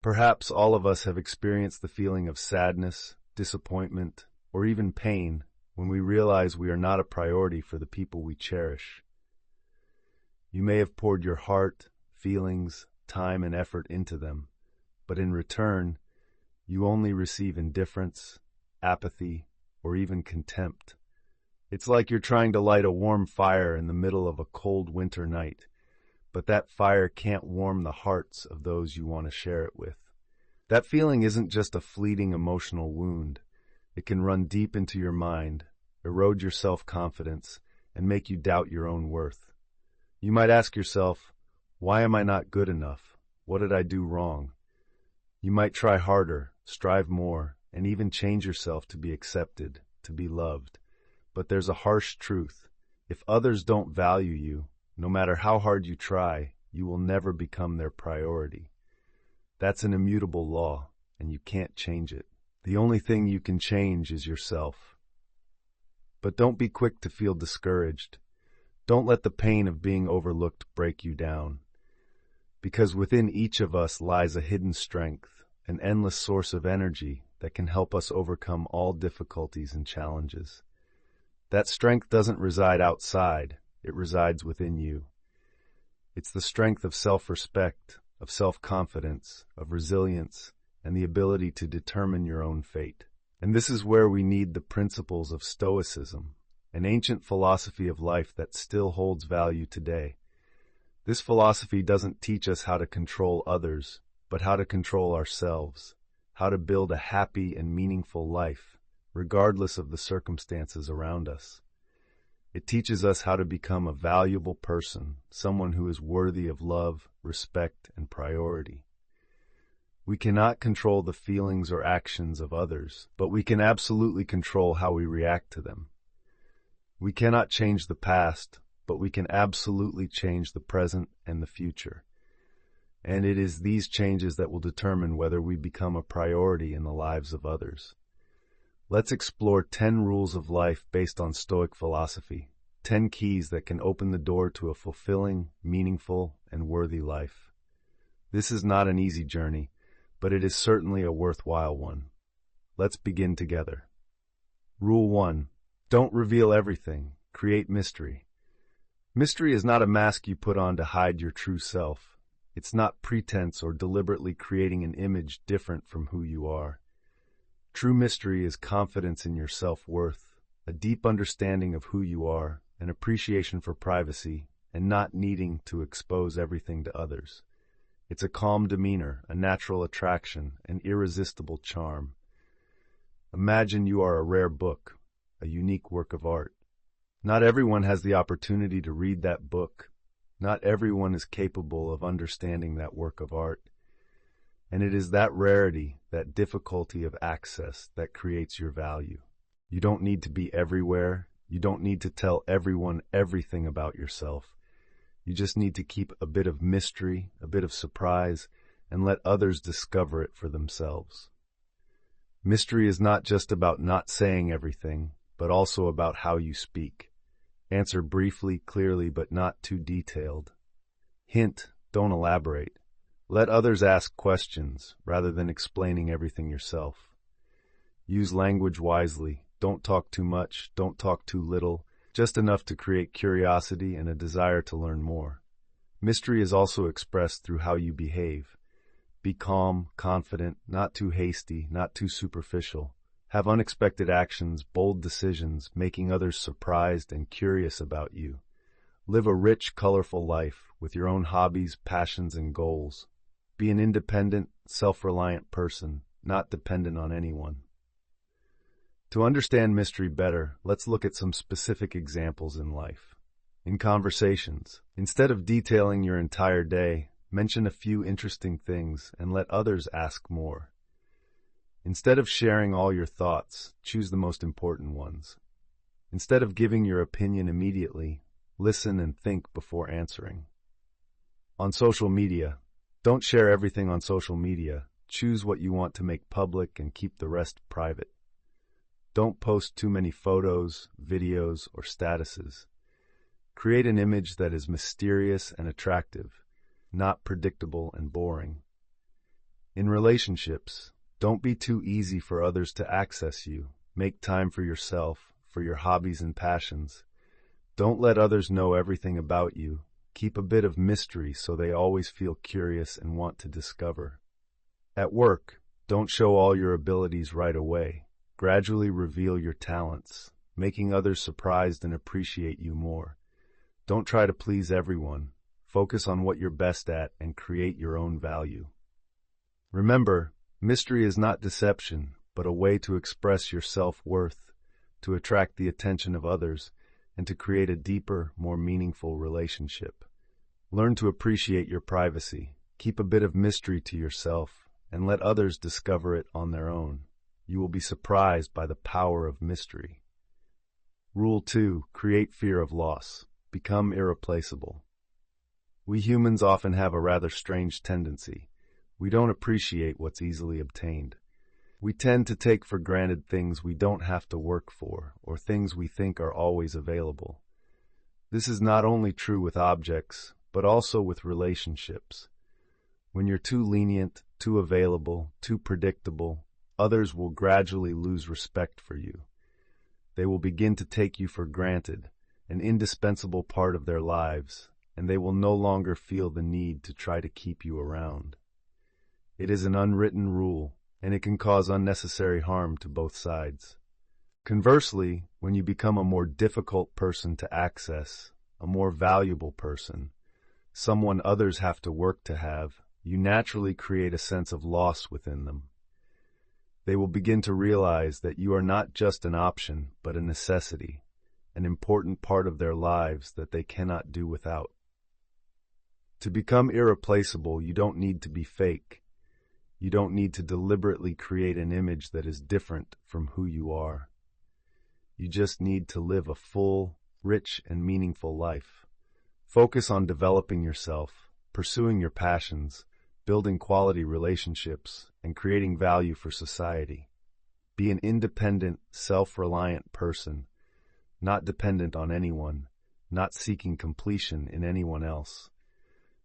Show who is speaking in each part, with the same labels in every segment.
Speaker 1: Perhaps all of us have experienced the feeling of sadness, disappointment, or even pain when we realize we are not a priority for the people we cherish. You may have poured your heart, feelings, time, and effort into them, but in return, you only receive indifference, apathy, or even contempt. It's like you're trying to light a warm fire in the middle of a cold winter night, but that fire can't warm the hearts of those you want to share it with. That feeling isn't just a fleeting emotional wound. It can run deep into your mind, erode your self-confidence, and make you doubt your own worth. You might ask yourself, why am I not good enough? What did I do wrong? You might try harder, strive more, and even change yourself to be accepted, to be loved. But there's a harsh truth. If others don't value you, no matter how hard you try, you will never become their priority. That's an immutable law, and you can't change it. The only thing you can change is yourself. But don't be quick to feel discouraged. Don't let the pain of being overlooked break you down. Because within each of us lies a hidden strength, an endless source of energy that can help us overcome all difficulties and challenges. That strength doesn't reside outside, it resides within you. It's the strength of self-respect, of self-confidence, of resilience, and the ability to determine your own fate. And this is where we need the principles of Stoicism, an ancient philosophy of life that still holds value today. This philosophy doesn't teach us how to control others, but how to control ourselves, how to build a happy and meaningful life, regardless of the circumstances around us. It teaches us how to become a valuable person, someone who is worthy of love, respect, and priority. We cannot control the feelings or actions of others, but we can absolutely control how we react to them. We cannot change the past, but we can absolutely change the present and the future. And it is these changes that will determine whether we become a priority in the lives of others. Let's explore 10 rules of life based on Stoic philosophy, 10 keys that can open the door to a fulfilling, meaningful, and worthy life. This is not an easy journey, but it is certainly a worthwhile one. Let's begin together. Rule 1. Don't reveal everything. Create mystery. Mystery is not a mask you put on to hide your true self. It's not pretense or deliberately creating an image different from who you are. True mystery is confidence in your self-worth, a deep understanding of who you are, an appreciation for privacy, and not needing to expose everything to others. It's a calm demeanor, a natural attraction, an irresistible charm. Imagine you are a rare book, a unique work of art. Not everyone has the opportunity to read that book. Not everyone is capable of understanding that work of art. And it is that rarity, that difficulty of access, that creates your value. You don't need to be everywhere. You don't need to tell everyone everything about yourself. You just need to keep a bit of mystery, a bit of surprise, and let others discover it for themselves. Mystery is not just about not saying everything, but also about how you speak. Answer briefly, clearly, but not too detailed. Hint, don't elaborate. Let others ask questions, rather than explaining everything yourself. Use language wisely. Don't talk too much, don't talk too little, just enough to create curiosity and a desire to learn more. Mystery is also expressed through how you behave. Be calm, confident, not too hasty, not too superficial. Have unexpected actions, bold decisions, making others surprised and curious about you. Live a rich, colorful life with your own hobbies, passions, and goals. Be an independent, self-reliant person, not dependent on anyone. To understand mystery better, let's look at some specific examples in life. In conversations, instead of detailing your entire day, mention a few interesting things and let others ask more. Instead of sharing all your thoughts, choose the most important ones. Instead of giving your opinion immediately, listen and think before answering. On social media, don't share everything on social media. Choose what you want to make public and keep the rest private. Don't post too many photos, videos, or statuses. Create an image that is mysterious and attractive, not predictable and boring. In relationships, don't be too easy for others to access you. Make time for yourself, for your hobbies and passions. Don't let others know everything about you. Keep a bit of mystery so they always feel curious and want to discover. At work, don't show all your abilities right away. Gradually reveal your talents, making others surprised and appreciate you more. Don't try to please everyone. Focus on what you're best at and create your own value. Remember, mystery is not deception, but a way to express your self-worth, to attract the attention of others, and to create a deeper, more meaningful relationship. Learn to appreciate your privacy. Keep a bit of mystery to yourself, and let others discover it on their own. You will be surprised by the power of mystery. Rule 2. Create fear of loss. Become irreplaceable. We humans often have a rather strange tendency. We don't appreciate what's easily obtained. We tend to take for granted things we don't have to work for, or things we think are always available. This is not only true with objects, but also with relationships. When you're too lenient, too available, too predictable, others will gradually lose respect for you. They will begin to take you for granted, an indispensable part of their lives, and they will no longer feel the need to try to keep you around. It is an unwritten rule, and it can cause unnecessary harm to both sides. Conversely, when you become a more difficult person to access, a more valuable person, someone others have to work to have, you naturally create a sense of loss within them. They will begin to realize that you are not just an option, but a necessity, an important part of their lives that they cannot do without. To become irreplaceable, you don't need to be fake. You don't need to deliberately create an image that is different from who you are. You just need to live a full, rich, and meaningful life. Focus on developing yourself, pursuing your passions, building quality relationships, and creating value for society. Be an independent, self-reliant person, not dependent on anyone, not seeking completion in anyone else.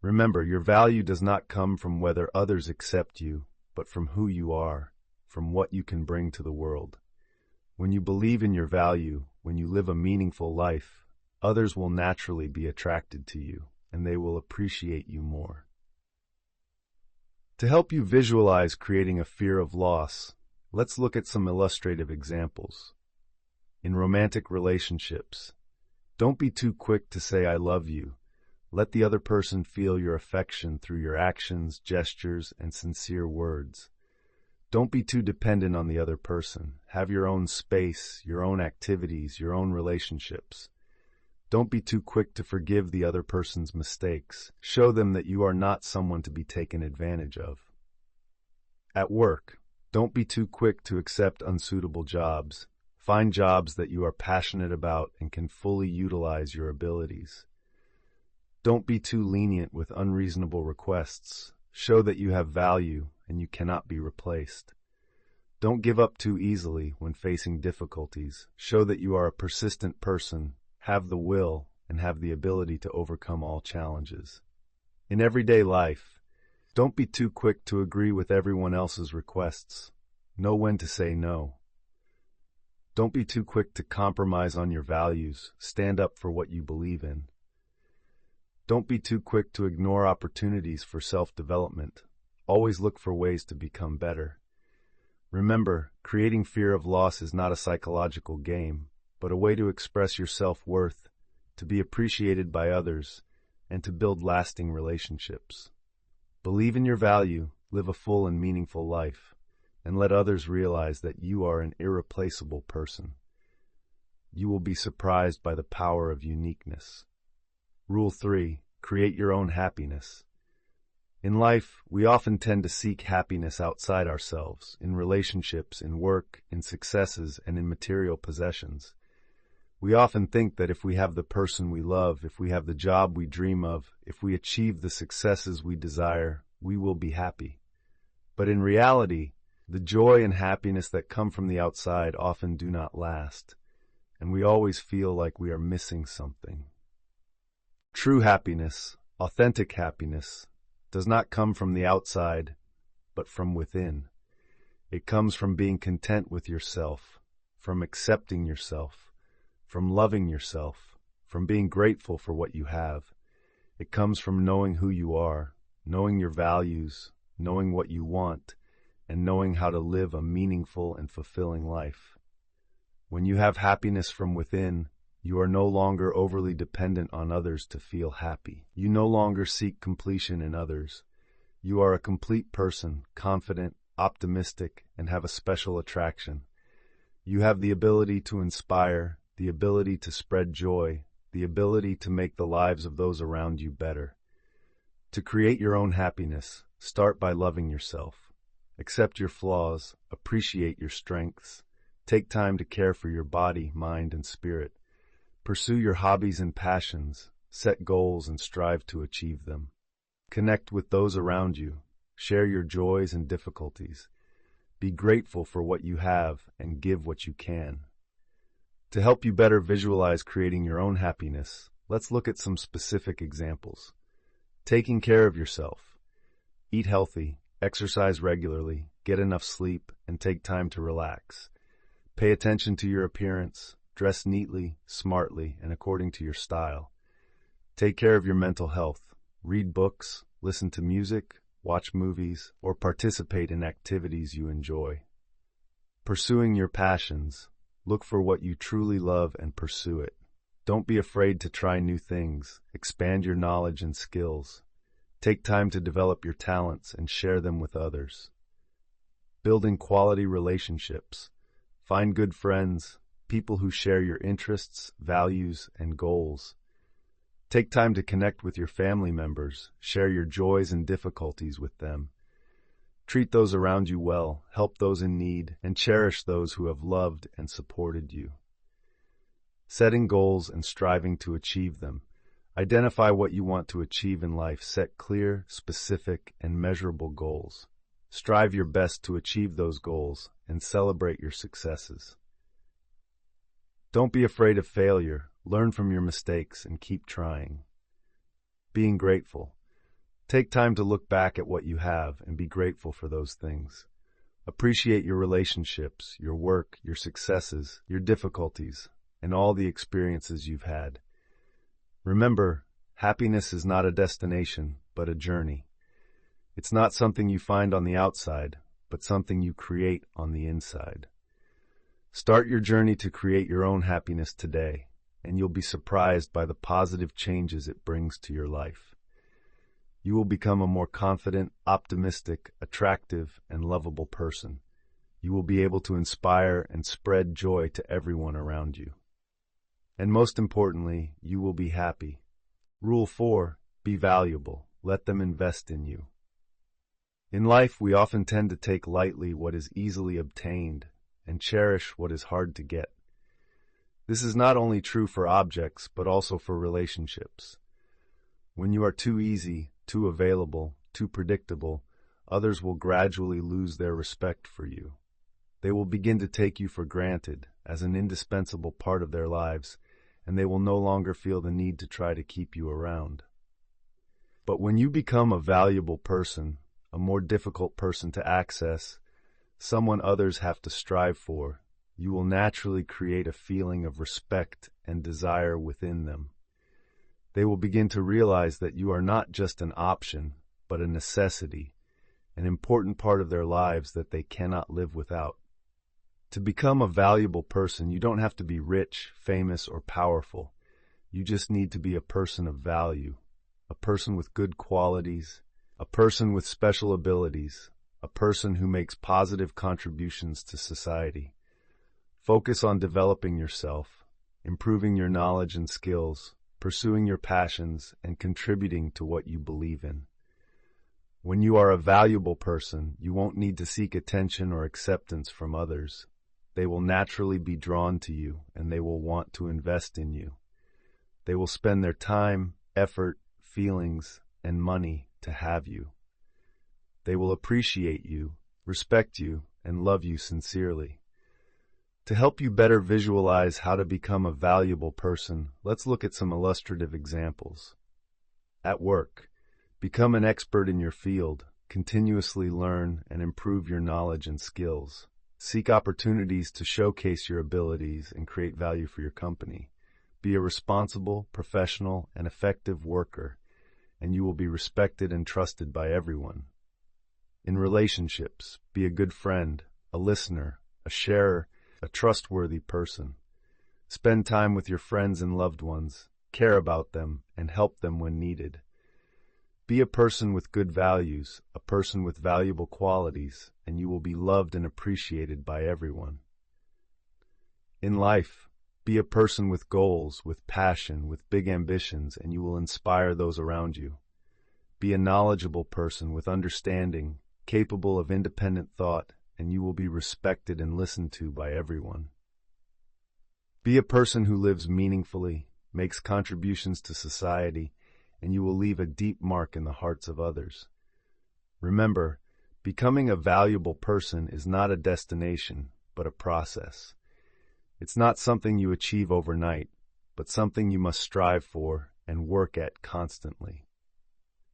Speaker 1: Remember, your value does not come from whether others accept you, but from who you are, from what you can bring to the world. When you believe in your value, when you live a meaningful life, others will naturally be attracted to you, and they will appreciate you more. To help you visualize creating a fear of loss, let's look at some illustrative examples. In romantic relationships, don't be too quick to say "I love you." Let the other person feel your affection through your actions, gestures, and sincere words. Don't be too dependent on the other person. Have your own space, your own activities, your own relationships. Don't be too quick to forgive the other person's mistakes. Show them that you are not someone to be taken advantage of. At work, don't be too quick to accept unsuitable jobs. Find jobs that you are passionate about and can fully utilize your abilities. Don't be too lenient with unreasonable requests. Show that you have value and you cannot be replaced. Don't give up too easily when facing difficulties. Show that you are a persistent person, have the will, and have the ability to overcome all challenges. In everyday life, don't be too quick to agree with everyone else's requests. Know when to say no. Don't be too quick to compromise on your values. Stand up for what you believe in. Don't be too quick to ignore opportunities for self-development. Always look for ways to become better. Remember, creating fear of loss is not a psychological game, but a way to express your self-worth, to be appreciated by others, and to build lasting relationships. Believe in your value, live a full and meaningful life, and let others realize that you are an irreplaceable person. You will be surprised by the power of uniqueness. Rule 3. Create your own happiness. In life, we often tend to seek happiness outside ourselves, in relationships, in work, in successes, and in material possessions. We often think that if we have the person we love, if we have the job we dream of, if we achieve the successes we desire, we will be happy. But in reality, the joy and happiness that come from the outside often do not last, and we always feel like we are missing something. True happiness, authentic happiness, does not come from the outside, but from within. It comes from being content with yourself, from accepting yourself, from loving yourself, from being grateful for what you have. It comes from knowing who you are, knowing your values, knowing what you want, and knowing how to live a meaningful and fulfilling life. When you have happiness from within, you are no longer overly dependent on others to feel happy. You no longer seek completion in others. You are a complete person, confident, optimistic, and have a special attraction. You have the ability to inspire, the ability to spread joy, the ability to make the lives of those around you better. To create your own happiness, start by loving yourself. Accept your flaws, appreciate your strengths. Take time to care for your body, mind, and spirit. Pursue your hobbies and passions. Set goals and strive to achieve them. Connect with those around you. Share your joys and difficulties. Be grateful for what you have and give what you can. To help you better visualize creating your own happiness, let's look at some specific examples. Taking care of yourself. Eat healthy, exercise regularly, get enough sleep, and take time to relax. Pay attention to your appearance. Dress neatly, smartly, and according to your style. Take care of your mental health. Read books, listen to music, watch movies, or participate in activities you enjoy. Pursuing your passions. Look for what you truly love and pursue it. Don't be afraid to try new things. Expand your knowledge and skills. Take time to develop your talents and share them with others. Building quality relationships. Find good friends, people who share your interests, values, and goals. Take time to connect with your family members, share your joys and difficulties with them. Treat those around you well, help those in need, and cherish those who have loved and supported you. Setting goals and striving to achieve them. Identify what you want to achieve in life. Set clear, specific, and measurable goals. Strive your best to achieve those goals and celebrate your successes. Don't be afraid of failure. Learn from your mistakes and keep trying. Being grateful. Take time to look back at what you have and be grateful for those things. Appreciate your relationships, your work, your successes, your difficulties, and all the experiences you've had. Remember, happiness is not a destination, but a journey. It's not something you find on the outside, but something you create on the inside. Start your journey to create your own happiness today, and you'll be surprised by the positive changes it brings to your life. You will become a more confident, optimistic, attractive, and lovable person. You will be able to inspire and spread joy to everyone around you. And most importantly, you will be happy. Rule 4, be valuable. Let them invest in you. In life, we often tend to take lightly what is easily obtained and cherish what is hard to get. This is not only true for objects, but also for relationships. When you are too easy, too available, too predictable, others will gradually lose their respect for you. They will begin to take you for granted as an indispensable part of their lives, and they will no longer feel the need to try to keep you around. But when you become a valuable person, a more difficult person to access, someone others have to strive for, you will naturally create a feeling of respect and desire within them. They will begin to realize that you are not just an option, but a necessity, an important part of their lives that they cannot live without. To become a valuable person, you don't have to be rich, famous, or powerful. You just need to be a person of value, a person with good qualities, a person with special abilities, a person who makes positive contributions to society. Focus on developing yourself, improving your knowledge and skills, pursuing your passions, and contributing to what you believe in. When you are a valuable person, you won't need to seek attention or acceptance from others. They will naturally be drawn to you, and they will want to invest in you. They will spend their time, effort, feelings, and money to have you. They will appreciate you, respect you, and love you sincerely. To help you better visualize how to become a valuable person, let's look at some illustrative examples. At work, become an expert in your field. Continuously learn and improve your knowledge and skills. Seek opportunities to showcase your abilities and create value for your company. Be a responsible, professional, and effective worker, and you will be respected and trusted by everyone. In relationships, be a good friend, a listener, a sharer, a trustworthy person. Spend time with your friends and loved ones, care about them, and help them when needed. Be a person with good values, a person with valuable qualities, and you will be loved and appreciated by everyone. In life, be a person with goals, with passion, with big ambitions, and you will inspire those around you. Be a knowledgeable person with understanding, capable of independent thought, and you will be respected and listened to by everyone. Be a person who lives meaningfully, makes contributions to society, and you will leave a deep mark in the hearts of others. Remember, becoming a valuable person is not a destination, but a process. It's not something you achieve overnight, but something you must strive for and work at constantly.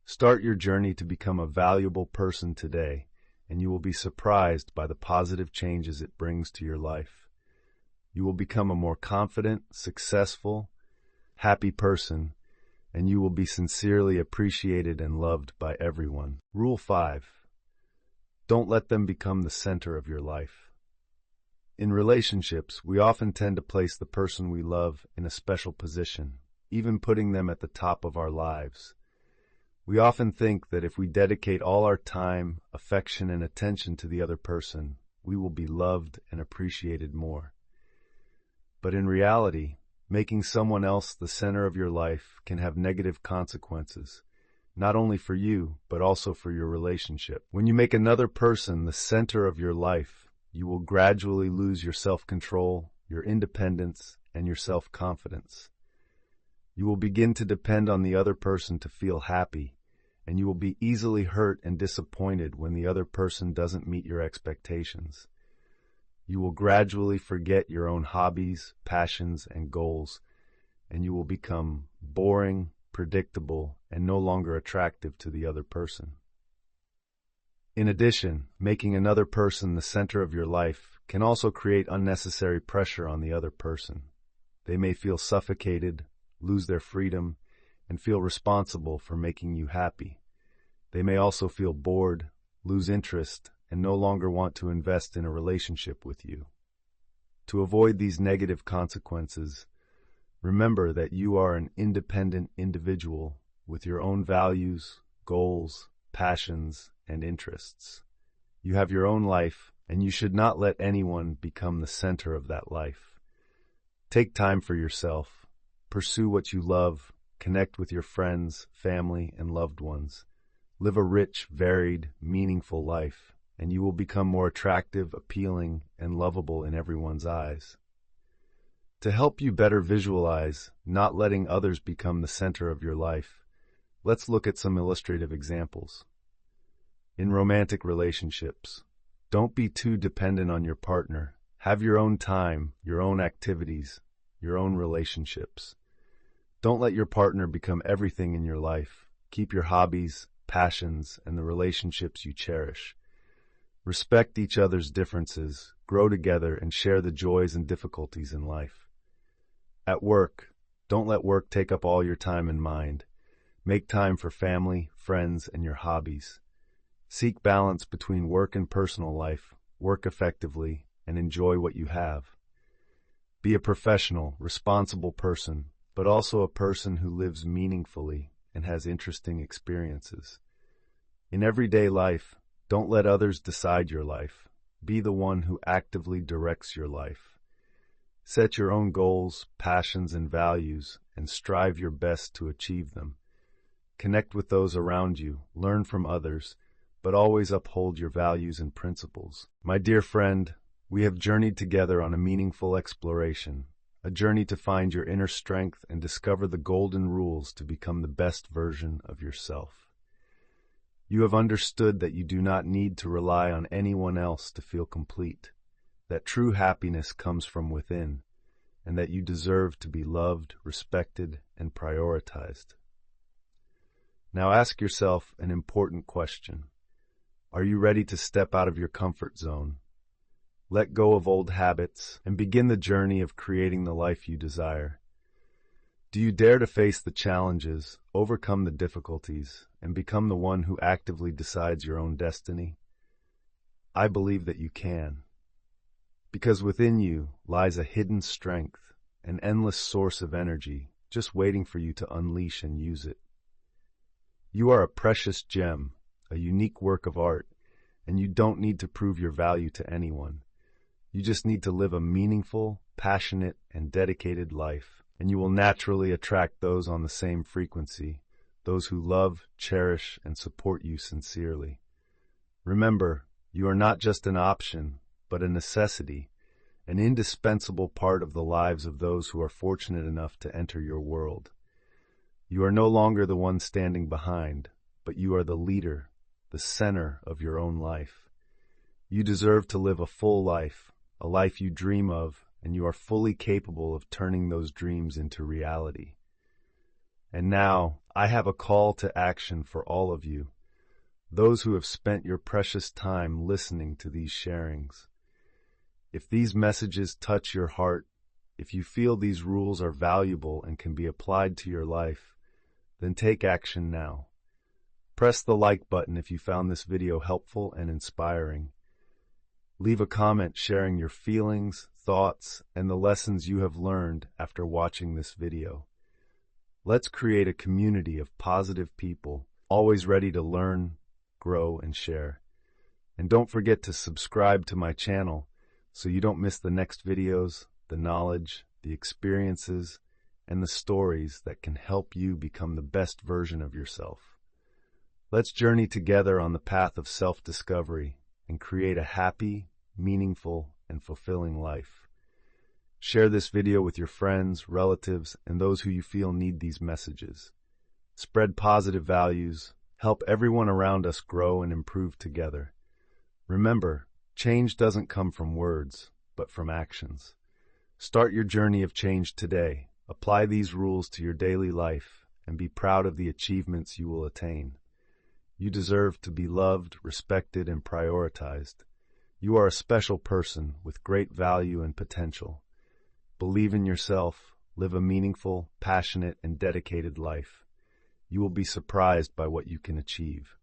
Speaker 1: Start your journey to become a valuable person today, and you will be surprised by the positive changes it brings to your life. You will become a more confident, successful, happy person, and you will be sincerely appreciated and loved by everyone. Rule 5. Don't let them become the center of your life. In relationships, we often tend to place the person we love in a special position, even putting them at the top of our lives. We often think that if we dedicate all our time, affection, and attention to the other person, we will be loved and appreciated more. But in reality, making someone else the center of your life can have negative consequences, not only for you, but also for your relationship. When you make another person the center of your life, you will gradually lose your self-control, your independence, and your self-confidence. You will begin to depend on the other person to feel happy, and you will be easily hurt and disappointed when the other person doesn't meet your expectations. You will gradually forget your own hobbies, passions, and goals, and you will become boring, predictable, and no longer attractive to the other person. In addition, making another person the center of your life can also create unnecessary pressure on the other person. They may feel suffocated, lose their freedom, and feel responsible for making you happy. They may also feel bored, lose interest, and no longer want to invest in a relationship with you. To avoid these negative consequences, remember that you are an independent individual with your own values, goals, passions, and interests. You have your own life, and you should not let anyone become the center of that life. Take time for yourself, pursue what you love, connect with your friends, family, and loved ones. Live a rich, varied, meaningful life, and you will become more attractive, appealing, and lovable in everyone's eyes. To help you better visualize not letting others become the center of your life, let's look at some illustrative examples. In romantic relationships, don't be too dependent on your partner. Have your own time, your own activities, your own relationships. Don't let your partner become everything in your life. Keep your hobbies, passions, and the relationships you cherish. Respect each other's differences, grow together, and share the joys and difficulties in life. At work, don't let work take up all your time and mind. Make time for family, friends, and your hobbies. Seek balance between work and personal life, work effectively, and enjoy what you have. Be a professional, responsible person, but also a person who lives meaningfully and has interesting experiences. In everyday life, don't let others decide your life. Be the one who actively directs your life. Set your own goals, passions, and values, and strive your best to achieve them. Connect with those around you, learn from others, but always uphold your values and principles. My dear friend, we have journeyed together on a meaningful exploration, a journey to find your inner strength and discover the golden rules to become the best version of yourself. You have understood that you do not need to rely on anyone else to feel complete, that true happiness comes from within, and that you deserve to be loved, respected, and prioritized. Now ask yourself an important question. Are you ready to step out of your comfort zone? Let go of old habits and begin the journey of creating the life you desire. Do you dare to face the challenges, overcome the difficulties, and become the one who actively decides your own destiny? I believe that you can. Because within you lies a hidden strength, an endless source of energy, just waiting for you to unleash and use it. You are a precious gem, a unique work of art, and you don't need to prove your value to anyone. You just need to live a meaningful, passionate, and dedicated life, and you will naturally attract those on the same frequency, those who love, cherish, and support you sincerely. Remember, you are not just an option, but a necessity, an indispensable part of the lives of those who are fortunate enough to enter your world. You are no longer the one standing behind, but you are the leader, the center of your own life. You deserve to live a full life, a life you dream of, and you are fully capable of turning those dreams into reality. And now, I have a call to action for all of you, those who have spent your precious time listening to these sharings. If these messages touch your heart, if you feel these rules are valuable and can be applied to your life, then take action now. Press the like button if you found this video helpful and inspiring. Leave a comment sharing your feelings, thoughts, and the lessons you have learned after watching this video. Let's create a community of positive people, always ready to learn, grow, and share. And don't forget to subscribe to my channel so you don't miss the next videos, the knowledge, the experiences, and the stories that can help you become the best version of yourself. Let's journey together on the path of self-discovery and create a happy, meaningful, and fulfilling life. Share this video with your friends, relatives, and those who you feel need these messages. Spread positive values, help everyone around us grow and improve together. Remember, change doesn't come from words, but from actions. Start your journey of change today. Apply these rules to your daily life and be proud of the achievements you will attain. You deserve to be loved, respected, and prioritized. You are a special person with great value and potential. Believe in yourself, live a meaningful, passionate, and dedicated life. You will be surprised by what you can achieve.